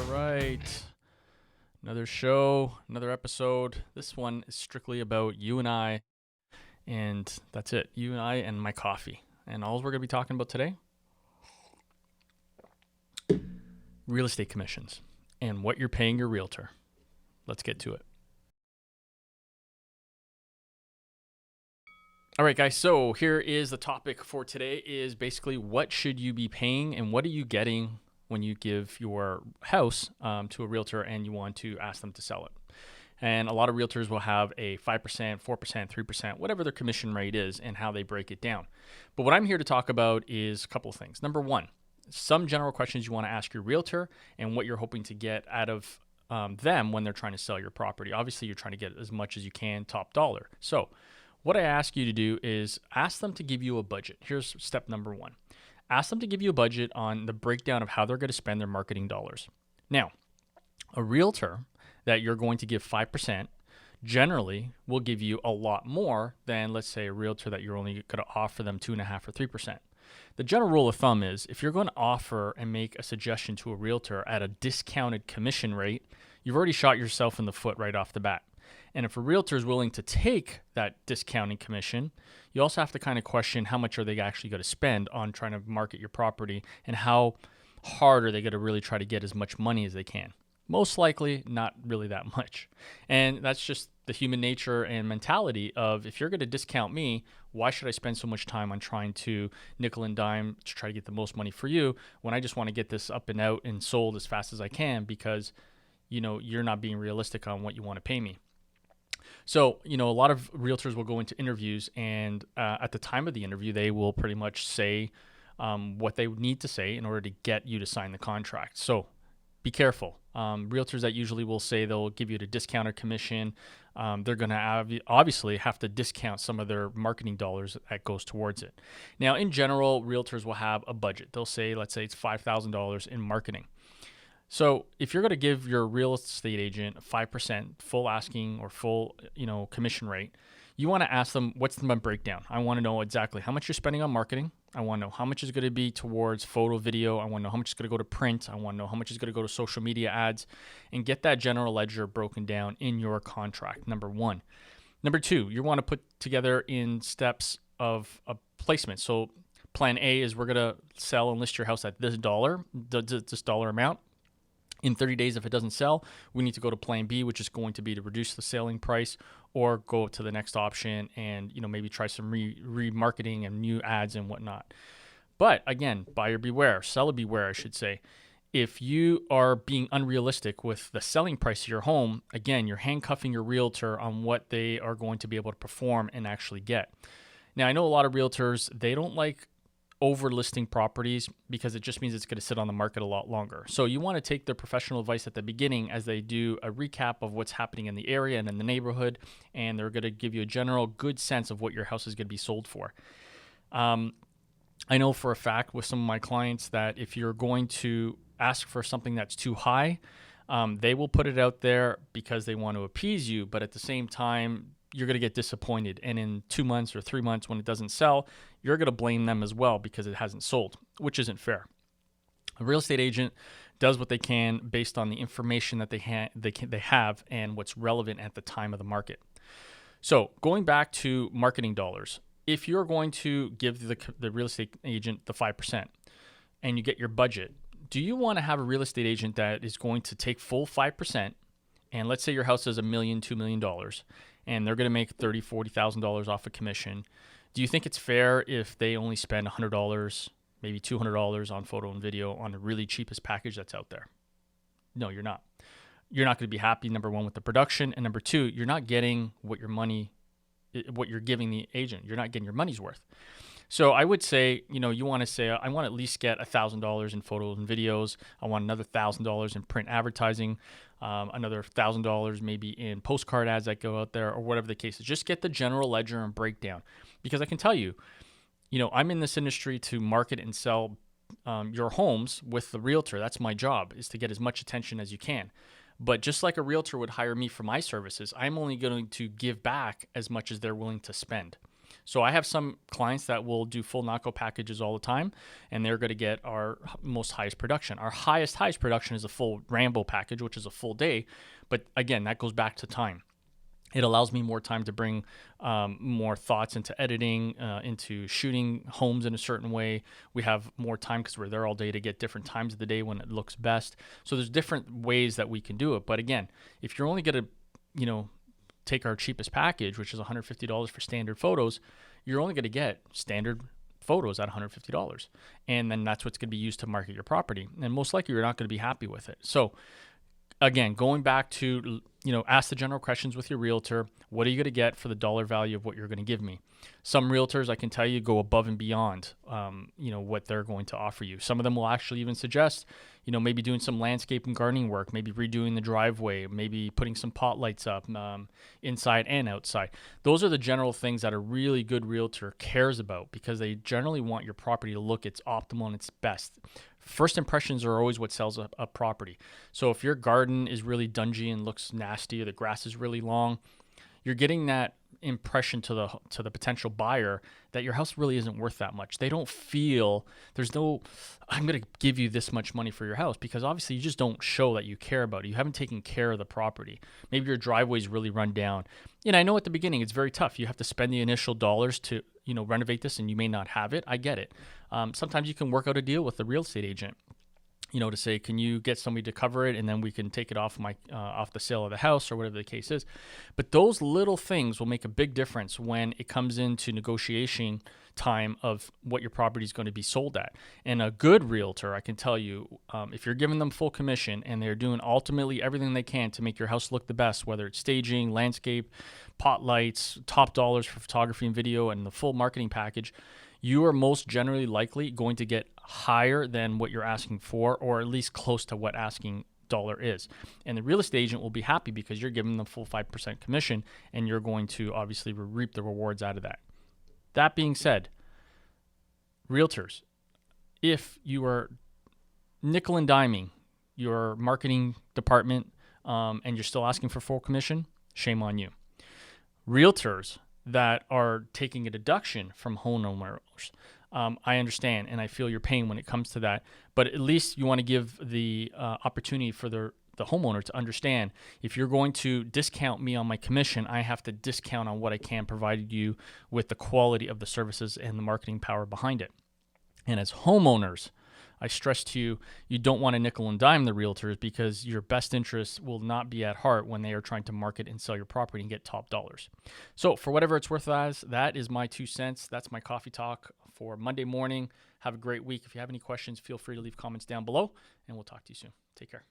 right. Another show, another episode. This one is strictly about you and I, and that's it. You and I and my coffee. And all we're going to be talking about today, real estate commissions and what you're paying your realtor. Let's get to it. All right, guys. So here is the topic for today is basically what should you be paying and what are you getting when you give your house to a realtor and you want to ask them to sell it. And a lot of realtors will have a 5%, 4%, 3%, whatever their commission rate is and how they break it down. But what I'm here to talk about is a couple of things. Number one, some general questions you want to ask your realtor and what you're hoping to get out of them when they're trying to sell your property. Obviously, you're trying to get as much as you can, top dollar. So what I ask you to do is ask them to give you a budget. Here's step number one. Ask them to give you a budget on the breakdown of how they're going to spend their marketing dollars. Now, a realtor that you're going to give 5% generally will give you a lot more than, let's say, a realtor that you're only going to offer them 2.5% or 3%. The general rule of thumb is if you're going to offer and make a suggestion to a realtor at a discounted commission rate, you've already shot yourself in the foot right off the bat. And if a realtor is willing to take that discounting commission, you also have to kind of question how much are they actually going to spend on trying to market your property and how hard are they going to really try to get as much money as they can. Most likely not really that much. And that's just the human nature and mentality of if you're going to discount me, why should I spend so much time on trying to nickel and dime to try to get the most money for you when I just want to get this up and out and sold as fast as I can because you're not being realistic on what you want to pay me. So, a lot of realtors will go into interviews and at the time of the interview, they will pretty much say what they need to say in order to get you to sign the contract. So be careful. Realtors that usually will say they'll give you a discounted commission, they're going to obviously have to discount some of their marketing dollars that goes towards it. Now, in general, realtors will have a budget. They'll say, let's say it's $5,000 in marketing. So if you're going to give your real estate agent 5% full asking or full, commission rate, you want to ask them, what's the breakdown? I want to know exactly how much you're spending on marketing. I want to know how much is going to be towards photo, video. I want to know how much is going to go to print. I want to know how much is going to go to social media ads and get that general ledger broken down in your contract, number one. Number two, you want to put together in steps of a placement. So plan A is we're going to sell and list your house at this dollar amount. In 30 days, if it doesn't sell, we need to go to plan B, which is going to be to reduce the selling price or go to the next option and, maybe try some remarketing and new ads and whatnot. But again, buyer beware, seller beware, I should say. If you are being unrealistic with the selling price of your home, again, you're handcuffing your realtor on what they are going to be able to perform and actually get. Now, I know a lot of realtors, they don't like over listing properties because it just means it's going to sit on the market a lot longer. So you want to take their professional advice at the beginning as they do a recap of what's happening in the area and in the neighborhood, and they're going to give you a general good sense of what your house is going to be sold for. I know for a fact with some of my clients that if you're going to ask for something that's too high, they will put it out there because they want to appease you, but at the same time, you're going to get disappointed. And in 2 months or 3 months when it doesn't sell, you're going to blame them as well because it hasn't sold, which isn't fair. A real estate agent does what they can based on the information that they have and what's relevant at the time of the market. So going back to marketing dollars, if you're going to give the real estate agent the 5% and you get your budget, do you want to have a real estate agent that is going to take full 5%? And let's say your house is $1 million, $2 million, and they're going to make $30,000, $40,000 off a commission. Do you think it's fair if they only spend $100, maybe $200 on photo and video on the really cheapest package that's out there? No, you're not. You're not going to be happy, number one, with the production, and number two, you're not getting what you're giving the agent. You're not getting your money's worth. So I would say, you want to say, I want to at least get $1,000 in photos and videos. I want another $1,000 in print advertising, another $1,000 maybe in postcard ads that go out there or whatever the case is. Just get the general ledger and breakdown. Because I can tell you, I'm in this industry to market and sell your homes with the realtor. That's my job, is to get as much attention as you can. But just like a realtor would hire me for my services, I'm only going to give back as much as they're willing to spend. So I have some clients that will do full knockout packages all the time, and they're going to get our most highest production. Our highest production is a full Rambo package, which is a full day. But again, that goes back to time. It allows me more time to bring more thoughts into editing, into shooting homes in a certain way. We have more time because we're there all day to get different times of the day when it looks best. So there's different ways that we can do it. But again, if you're only going to, take our cheapest package, which is $150 for standard photos, you're only going to get standard photos at $150. And then that's what's going to be used to market your property. And most likely you're not going to be happy with it. So again, going back to, ask the general questions with your realtor. What are you going to get for the dollar value of what you're going to give me? Some realtors, I can tell you, go above and beyond, what they're going to offer you. Some of them will actually even suggest, maybe doing some landscape and gardening work, maybe redoing the driveway, maybe putting some pot lights up inside and outside. Those are the general things that a really good realtor cares about, because they generally want your property to look its optimal and its best. First impressions are always what sells a property. So if your garden is really dungy and looks nasty, or the grass is really long, you're getting that impression to the potential buyer that your house really isn't worth that much. They don't feel I'm going to give you this much money for your house, because obviously you just don't show that you care about it. You haven't taken care of the property. Maybe your driveway's really run down. I know at the beginning it's very tough. You have to spend the initial dollars to renovate this, and you may not have it. I get it. Sometimes you can work out a deal with the real estate agent, to say, can you get somebody to cover it, and then we can take it off off the sale of the house, or whatever the case is. But those little things will make a big difference when it comes into negotiation time of what your property is going to be sold at. And a good realtor, I can tell you, if you're giving them full commission and they're doing ultimately everything they can to make your house look the best, whether it's staging, landscape, pot lights, top dollars for photography and video, and the full marketing package, you are most generally likely going to get higher than what you're asking for, or at least close to what asking dollar is. And the real estate agent will be happy because you're giving them full 5% commission, and you're going to obviously reap the rewards out of that. That being said, realtors, if you are nickel and diming your marketing department and you're still asking for full commission, shame on you. Realtors that are taking a deduction from homeowners, I understand, and I feel your pain when it comes to that, but at least you want to give the opportunity for the homeowner to understand, if you're going to discount me on my commission, I have to discount on what I can provide you with the quality of the services and the marketing power behind it. And as homeowners, I stress to you, you don't want to nickel and dime the realtors, because your best interests will not be at heart when they are trying to market and sell your property and get top dollars. So for whatever it's worth, that is my 2 cents. That's my coffee talk for Monday morning. Have a great week. If you have any questions, feel free to leave comments down below, and we'll talk to you soon. Take care.